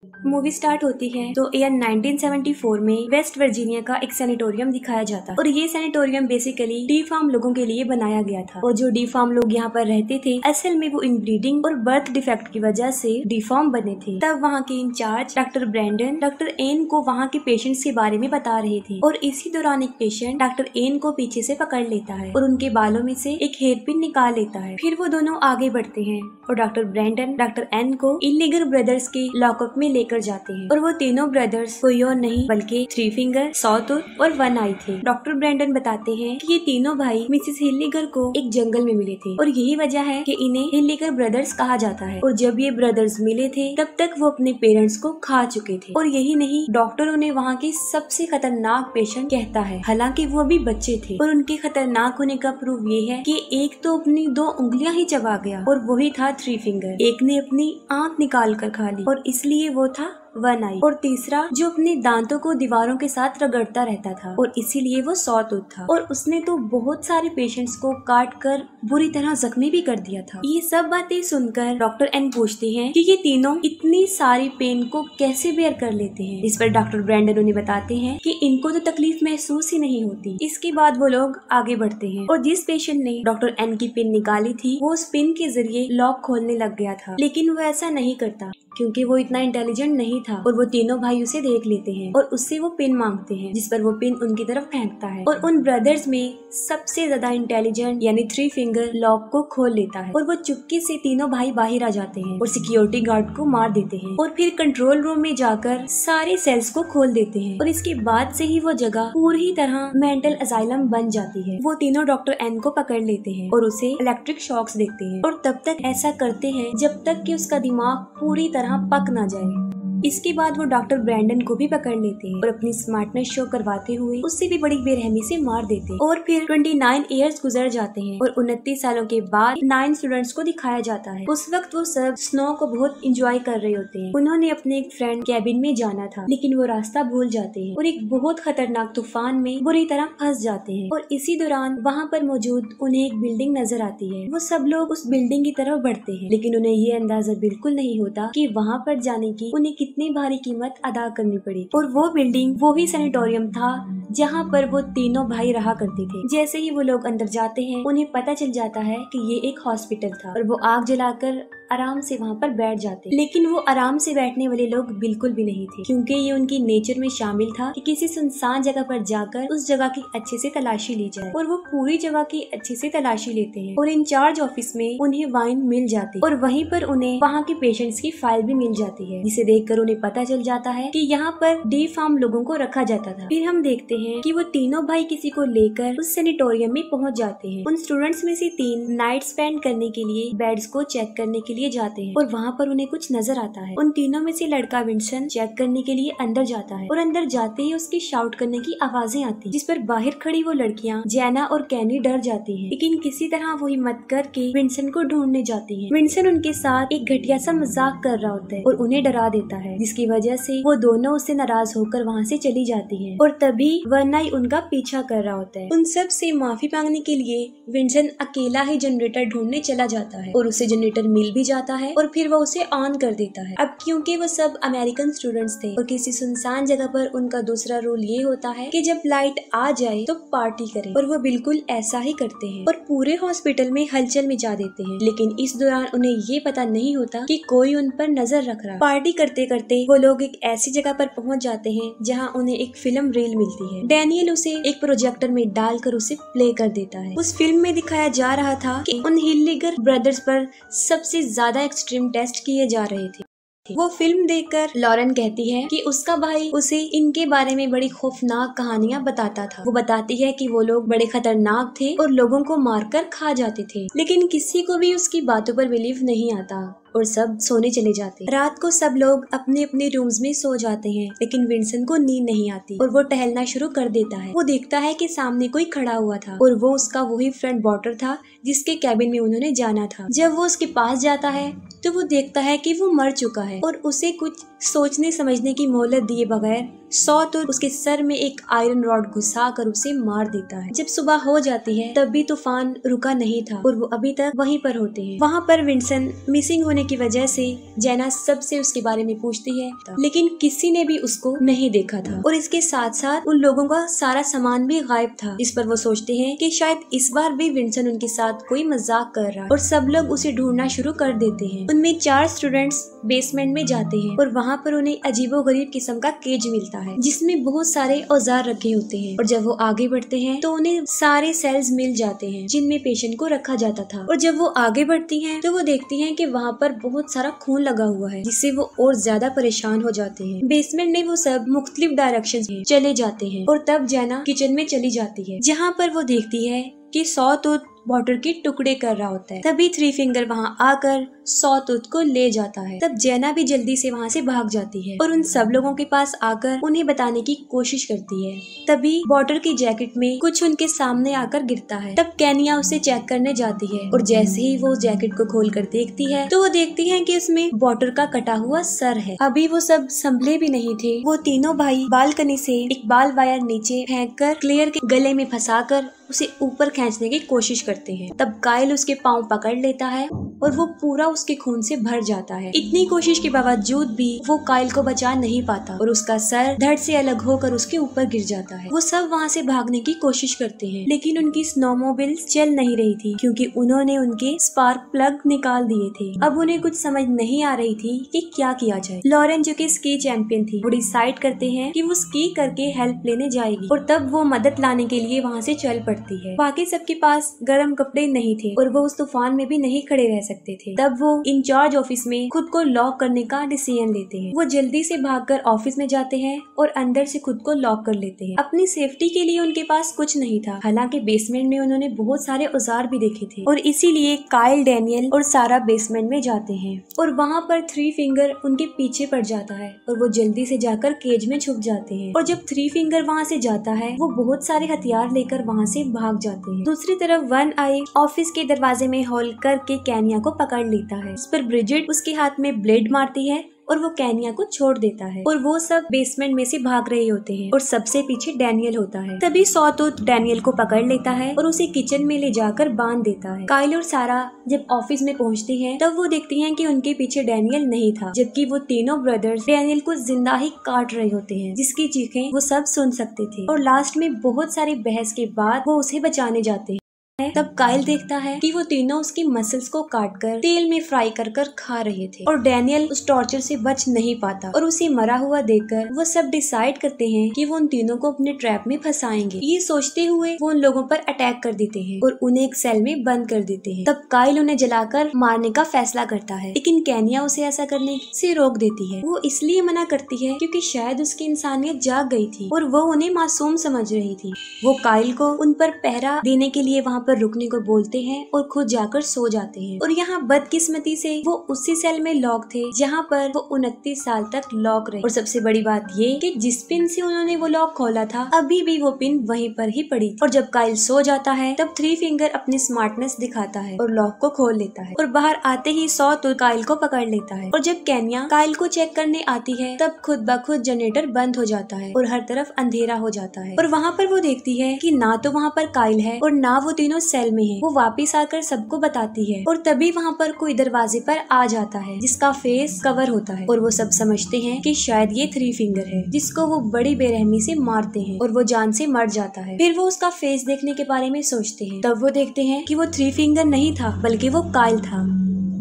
Movie start होती है तो ईयर 1974 में वेस्ट वर्जीनिया का एक सैनिटोरियम दिखाया जाता है और ये सैनिटोरियम बेसिकली डी फार्म लोगों के लिए बनाया गया था। और जो डी फार्म लोग यहाँ पर रहते थे असल में वो इनब्रीडिंग और बर्थ डिफेक्ट की वजह से डी फार्म बने थे। तब वहाँ के इंचार्ज डॉक्टर ब्रैंडन डॉक्टर एन को वहाँ के पेशेंट्स के बारे में बता रहे थे और इसी दौरान एक पेशेंट डॉक्टर एन को पीछे से पकड़ लेता है और उनके बालों में से एक हेयर पिन निकाल लेता है। फिर वो दोनों आगे बढ़ते हैं और डॉक्टर ब्रैंडन डॉक्टर एन को इलीगल ब्रदर्स के लॉकअप में लेकर जाते हैं और वो तीनों ब्रदर्स कोई और नहीं बल्कि थ्री फिंगर, सॉटूथ और वन आई थे। डॉक्टर ब्रैंडन बताते हैं कि ये तीनों भाई मिसेस हिल्लिगर को एक जंगल में मिले थे और यही वजह है कि इन्हें हिल्लिगर ब्रदर्स कहा जाता है। और जब ये ब्रदर्स मिले थे तब तक वो अपने पेरेंट्स को खा चुके थे और यही नहीं, डॉक्टर उन्हें वहाँ के सबसे खतरनाक पेशेंट कहता है। हालांकि वो अभी बच्चे थे और उनके खतरनाक होने का प्रूफ ये है कि एक तो अपनी 2 उंगलियां ही चबा गया और वही था थ्री फिंगर। एक ने अपनी आंख निकाल कर खा ली और इसलिए वो था वन आई। और तीसरा जो अपने दांतों को दीवारों के साथ रगड़ता रहता था और इसीलिए वो सॉटूथ था। और उसने तो बहुत सारे पेशेंट्स को काट कर बुरी तरह जख्मी भी कर दिया था। ये सब बातें सुनकर डॉक्टर एन पूछते हैं कि ये तीनों इतनी सारी पेन को कैसे बेयर कर लेते हैं। इस पर डॉक्टर ब्रैंडन उन्हें बताते हैं कि इनको तो तकलीफ महसूस ही नहीं होती। इसके बाद वो लोग आगे बढ़ते हैं और जिस पेशेंट ने डॉक्टर एन की पिन निकाली थी वो उस पिन के जरिए लॉक खोलने लग गया था, लेकिन वो ऐसा नहीं करता क्योंकि वो इतना इंटेलिजेंट नहीं था। और वो तीनों भाई उसे देख लेते हैं और उससे वो पिन मांगते हैं, जिस पर वो पिन उनकी तरफ फेंकता है और उन ब्रदर्स में सबसे ज्यादा इंटेलिजेंट यानी थ्री फिंगर लॉक को खोल लेता है और वो चुपके से तीनों भाई बाहर आ जाते हैं और सिक्योरिटी गार्ड को मार देते हैं और फिर कंट्रोल रूम में जाकर सारे सेल्स को खोल देते हैं। और इसके बाद से ही वो जगह पूरी तरह मेंटल असाइलम बन जाती है। वो तीनों डॉक्टर एन को पकड़ लेते हैं और उसे इलेक्ट्रिक शॉक्स देते हैं और तब तक ऐसा करते हैं जब तक कि उसका दिमाग पूरी तरह पक ना जाए। इसके बाद वो डॉक्टर ब्रैंडन को भी पकड़ लेते हैं और अपनी स्मार्टनेस शो करवाते हुए उससे भी बड़ी बेरहमी से मार देते हैं। और फिर 29 इयर्स गुजर जाते हैं और 29 सालों के बाद 9 स्टूडेंट्स को दिखाया जाता है। उस वक्त वो सब स्नो को बहुत इंजॉय कर रहे होते हैं। उन्होंने अपने एक फ्रेंड कैबिन में जाना था लेकिन वो रास्ता भूल जाते हैं और एक बहुत खतरनाक तूफान में बुरी तरह फंस जाते हैं। और इसी दौरान वहाँ पर मौजूद उन्हें एक बिल्डिंग नजर आती है। वो सब लोग उस बिल्डिंग की तरफ बढ़ते हैं लेकिन उन्हें ये अंदाजा बिल्कुल नहीं होता कि वहाँ पर जाने की उन्हें कितनी भारी कीमत अदा करनी पड़ी। और वो बिल्डिंग वो ही सैनिटोरियम था जहाँ पर वो तीनों भाई रहा करते थे। जैसे ही वो लोग अंदर जाते हैं उन्हें पता चल जाता है कि ये एक हॉस्पिटल था और वो आग जलाकर आराम से वहाँ पर बैठ जाते। लेकिन वो आराम से बैठने वाले लोग बिल्कुल भी नहीं थे क्योंकि ये उनकी नेचर में शामिल था कि किसी सुनसान जगह पर जाकर उस जगह की अच्छे से तलाशी ली जाए। और वो पूरी जगह की अच्छे से तलाशी लेते हैं और इंचार्ज ऑफिस में उन्हें वाइन मिल जाती और वहीं पर उन्हें वहाँ के पेशेंट्स की फाइल भी मिल जाती है, जिसे देखकर उन्हें पता चल जाता है कि यहाँ पर डी फार्म लोगों को रखा जाता था। फिर हम देखते हैं कि वो तीनों भाई किसी को लेकर उस सैनिटोरियम में पहुँच जाते हैं। उन स्टूडेंट्स में से 3 नाइट स्पेंड करने के लिए बेड्स को चेक करने के लिए जाते हैं और वहाँ पर उन्हें कुछ नजर आता है। उन तीनों में से लड़का विंसन चेक करने के लिए अंदर जाता है और अंदर जाते ही उसकी शाउट करने की आवाजें आती, जिस पर बाहर खड़ी वो लड़कियाँ जैना और कैनी डर जाती हैं। लेकिन किसी तरह वो हिम्मत करके विंसन को ढूंढने जाती हैं। विंसन उनके साथ एक घटिया सा मजाक कर रहा होता है और उन्हें डरा देता है, जिसकी वजह से वो दोनों उससे नाराज होकर वहाँ से चली जाती हैं। और तभी वरनाई उनका पीछा कर रहा होता है। उन सब से माफी मांगने के लिए विंसन अकेला ही जनरेटर ढूंढने चला जाता है और उसे जनरेटर मिल भी जाता है और फिर वो उसे ऑन कर देता है। अब क्योंकि वो सब अमेरिकन स्टूडेंट्स थे और किसी सुनसान जगह पर उनका दूसरा रूल ये होता है कि जब लाइट आ जाए तो पार्टी करें, और वो बिल्कुल ऐसा ही करते हैं और पूरे हॉस्पिटल में हलचल मचा देते हैं। लेकिन इस दौरान उन्हें ये पता नहीं होता कि कोई उन पर नजर रख रहा। पार्टी करते करते वो लोग एक ऐसी जगह पर पहुंच जाते हैं जहाँ उन्हें एक फिल्म रील मिलती है। डैनियल उसे एक प्रोजेक्टर में डालकर उसे प्ले कर देता है। उस फिल्म में दिखाया जा रहा था कि उन हिल्लिगर ब्रदर्स पर सबसे ज्यादा एक्सट्रीम टेस्ट किए जा रहे थे। वो फिल्म देखकर लॉरेन कहती है कि उसका भाई उसे इनके बारे में बड़ी खौफनाक कहानियां बताता था। वो बताती है कि वो लोग बड़े खतरनाक थे और लोगों को मारकर खा जाते थे, लेकिन किसी को भी उसकी बातों पर बिलीव नहीं आता और सब सोने चले जाते। रात को सब लोग अपने अपने रूम्स में सो जाते हैं, लेकिन विंसन को नींद नहीं आती और वो टहलना शुरू कर देता है। वो देखता है कि सामने कोई खड़ा हुआ था और वो उसका वही फ्रेंड बॉटर था जिसके कैबिन में उन्होंने जाना था। जब वो उसके पास जाता है तो वो देखता है कि वो मर चुका है और उसे कुछ सोचने समझने की मोहलत दिए बगैर सॉटूथ उसके सर में एक आयरन रॉड घुसा कर उसे मार देता है। जब सुबह हो जाती है तब भी तूफान रुका नहीं था और वो अभी तक वहीं पर होते हैं। वहाँ पर विंसन मिसिंग होने की वजह से जेना सबसे उसके बारे में पूछती है, लेकिन किसी ने भी उसको नहीं देखा था और इसके साथ साथ उन लोगों का सारा सामान भी गायब था। इस पर वो सोचते हैं कि शायद इस बार भी विंसन उनके साथ कोई मजाक कर रहा है और सब लोग उसे ढूंढना शुरू कर देते हैं। उनमें 4 स्टूडेंट्स बेसमेंट में जाते हैं और वहाँ पर उन्हें अजीबोगरीब किस्म का केज मिलता है जिसमें बहुत सारे औजार रखे होते हैं और जब वो आगे बढ़ते हैं तो उन्हें सारे सेल्स मिल जाते हैं जिनमें पेशेंट को रखा जाता था। और जब वो आगे बढ़ती हैं तो वो देखती हैं कि वहाँ पर बहुत सारा खून लगा हुआ है जिससे वो और ज्यादा परेशान हो जाते हैं। बेसमेंट में वो सब मुख्तलिफ डायरेक्शन में चले जाते हैं और तब जेना किचन में चली जाती है जहाँ पर वो देखती है कि सॉटूथ वाटर के टुकड़े कर रहा होता है। तभी थ्री फिंगर वहाँ आकर सॉटूथ को ले जाता है। तब जेना भी जल्दी से वहाँ से भाग जाती है और उन सब लोगों के पास आकर उन्हें बताने की कोशिश करती है। तभी वाटर की जैकेट में कुछ उनके सामने आकर गिरता है। तब केनिया उसे चेक करने जाती है और जैसे ही वो जैकेट को खोल कर देखती है तो वो देखती है कि उसमें वाटर का कटा हुआ सर है। अभी वो सब संभले भी नहीं थे। वो तीनों भाई बालकनी से एक बाल वायर नीचे फेंक कर क्लेयर के गले में फंसाकर उसे ऊपर खींचने की कोशिश करते हैं। तब काइल उसके पाँव पकड़ लेता है और वो पूरा उसके खून से भर जाता है। इतनी कोशिश के बावजूद भी वो काइल को बचा नहीं पाता और उसका सर धड़ से अलग होकर उसके ऊपर गिर जाता है। वो सब वहाँ से भागने की कोशिश करते हैं लेकिन उनकी स्नोमोबिल्स चल नहीं रही थी क्योंकि उन्होंने उनके स्पार्क प्लग निकाल दिए थे। अब उन्हें कुछ समझ नहीं आ रही थी कि क्या किया जाए। लॉरेन जो कि स्की चैंपियन थी वो डिसाइड करते हैं कि वो स्की करके हेल्प लेने जाएगी और तब वो मदद लाने के लिए वहाँ से चल पड़ती है। बाकी सबके पास गर्म कपड़े नहीं थे और वो उस तूफान में भी नहीं खड़े रह सकते थे। तब वो इंचार्ज ऑफिस में खुद को लॉक करने का डिसीजन लेते हैं। वो जल्दी से भागकर ऑफिस में जाते हैं और अंदर से खुद को लॉक कर लेते हैं। अपनी सेफ्टी के लिए उनके पास कुछ नहीं था। हालांकि बेसमेंट में उन्होंने बहुत सारे औजार भी देखे थे और इसीलिए काइल, डैनियल और सारा बेसमेंट में जाते हैं और वहाँ पर थ्री फिंगर उनके पीछे पड़ जाता है और वो जल्दी से जाकर केज में छुप जाते हैं। और जब थ्री फिंगर वहाँ से जाता है वो बहुत सारे हथियार लेकर वहाँ से भाग जाते हैं। दूसरी तरफ वन आई ऑफिस के दरवाजे में होल्ड करके केनिया को पकड़ लेता है। इस पर ब्रिजिट उसके हाथ में ब्लेड मारती है और वो केनिया को छोड़ देता है और वो सब बेसमेंट में से भाग रहे होते हैं और सबसे पीछे डैनियल होता है। तभी सॉटूथ डैनियल को पकड़ लेता है और उसे किचन में ले जाकर बांध देता है। काइल और सारा जब ऑफिस में पहुंचती हैं तब वो देखती हैं कि उनके पीछे डैनियल नहीं था, जबकि वो तीनों ब्रदर्स डैनियल को जिंदा ही काट रहे होते हैं जिसकी चीखें वो सब सुन सकते थे। और लास्ट में बहुत सारी बहस के बाद वो उसे बचाने जाते हैं। तब काइल देखता है कि वो तीनों उसकी मसल्स को काटकर तेल में फ्राई कर कर खा रहे थे और डैनियल उस टॉर्चर से बच नहीं पाता और उसे मरा हुआ देखकर वो सब डिसाइड करते हैं कि वो उन तीनों को अपने ट्रैप में फंसाएंगे। ये सोचते हुए वो उन लोगों पर अटैक कर देते हैं और उन्हें एक सेल में बंद कर देते हैं। तब काइल उन्हें जलाकर मारने का फैसला करता है लेकिन केनिया उसे ऐसा करने से रोक देती है। वो इसलिए मना करती है क्योंकि शायद उसकी इंसानियत जाग गई थी और वो उन्हें मासूम समझ रही थी। वो काइल को उन पर पहरा देने के लिए वहाँ पर रुकने को बोलते हैं और खुद जाकर सो जाते हैं। और यहाँ बदकिस्मती से वो उसी सेल में लॉक थे जहाँ पर वो 29 साल तक लॉक रहे। और सबसे बड़ी बात ये कि जिस पिन से उन्होंने वो लॉक खोला था अभी भी वो पिन वहीं पर ही पड़ी थी। और जब काइल सो जाता है तब थ्री फिंगर अपनी स्मार्टनेस दिखाता है और लॉक को खोल लेता है और बाहर आते ही सॉटूथ काइल को पकड़ लेता है। और जब केनिया काइल को चेक करने आती है तब खुद ब खुद जनरेटर बंद हो जाता है और हर तरफ अंधेरा हो जाता है। और वहाँ पर वो देखती है कि ना तो वहाँ पर काइल है और ना वो तीनों सेल में है। वो वापस आकर सबको बताती है और तभी वहाँ पर कोई दरवाजे पर आ जाता है जिसका फेस कवर होता है और वो सब समझते हैं कि शायद ये थ्री फिंगर है जिसको वो बड़ी बेरहमी से मारते हैं और वो जान से मर जाता है। फिर वो उसका फेस देखने के बारे में सोचते हैं। तब वो देखते हैं कि वो थ्री फिंगर नहीं था बल्कि वो काइल था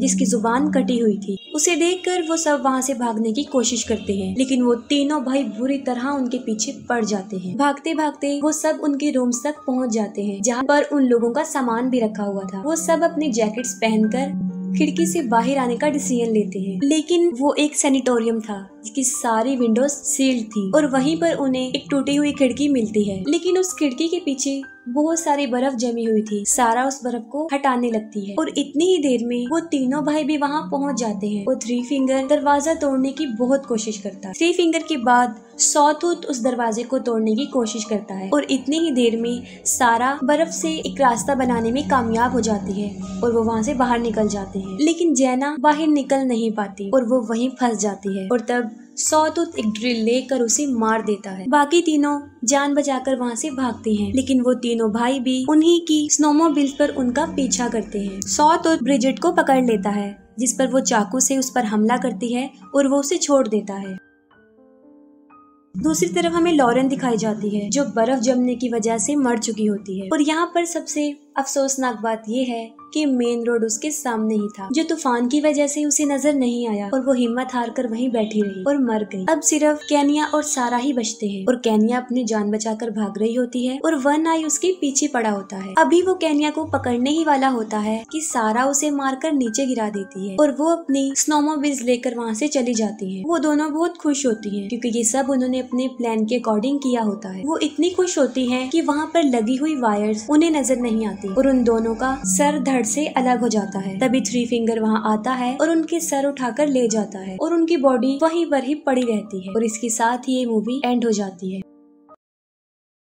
जिसकी जुबान कटी हुई थी। उसे देखकर वो सब वहाँ से भागने की कोशिश करते हैं लेकिन वो तीनों भाई बुरी तरह उनके पीछे पड़ जाते हैं। भागते भागते वो सब उनके रूम्स तक पहुँच जाते हैं जहाँ पर उन लोगों का सामान भी रखा हुआ था। वो सब अपनी जैकेट्स पहनकर खिड़की से बाहर आने का डिसीजन लेते हैं लेकिन वो एक सैनिटोरियम था जिसकी सारी विंडोज सील्ड थी और वहीं पर उन्हें एक टूटी हुई खिड़की मिलती है लेकिन उस खिड़की के पीछे बहुत सारी बर्फ जमी हुई थी। सारा उस बर्फ को हटाने लगती है और इतनी ही देर में वो तीनों भाई भी वहाँ पहुँच जाते हैं। वो थ्री फिंगर दरवाजा तोड़ने की बहुत कोशिश करता है। थ्री फिंगर के बाद सॉटूथ उस दरवाजे को तोड़ने की कोशिश करता है और इतनी ही देर में सारा बर्फ से एक रास्ता बनाने में कामयाब हो जाती है और वो वहाँ से बाहर निकल जाते हैं। लेकिन जेना बाहर निकल नहीं पाती और वो वहीं फंस जाती है। और तब सॉटूथ एक ड्रिल लेकर उसे मार देता है। बाकी तीनों जान बचाकर वहाँ से भागते हैं, लेकिन वो तीनों भाई भी उन्हीं की स्नोमोबिल्स पर उनका पीछा करते हैं। सॉटूथ ब्रिजिट को पकड़ लेता है, जिस पर वो चाकू से उस पर हमला करती है और वो उसे छोड़ देता है। दूसरी तरफ हमें लॉरेन दिखाई जाती है, जो बर्फ जमने की वजह से मर चुकी होती है। और यहाँ पर सबसे अफसोसनाक बात ये है कि मेन रोड उसके सामने ही था, जो तूफान की वजह से उसे नजर नहीं आया और वो हिम्मत हार कर वहीं बैठी रही और मर गई। अब सिर्फ केनिया और सारा ही बचते हैं और केनिया अपनी जान बचाकर भाग रही होती है और वन आई उसके पीछे पड़ा होता है। अभी वो केनिया को पकड़ने ही वाला होता है कि सारा उसे मारकर नीचे गिरा देती है और वो अपनी स्नोमोबिल्स लेकर वहाँ से चली जाती है। वो दोनों बहुत खुश होती है क्योंकि ये सब उन्होंने अपने प्लान के अकॉर्डिंग किया होता है। वो इतनी खुश होती है कि वहाँ पर लगी हुई वायर्स उन्हें नजर नहीं आती और उन दोनों का सर धड़ से अलग हो जाता है। तभी थ्री फिंगर वहाँ आता है और उनके सर उठाकर ले जाता है और उनकी बॉडी वहीं पर ही पड़ी रहती है और इसके साथ ही ये मूवी एंड हो जाती है।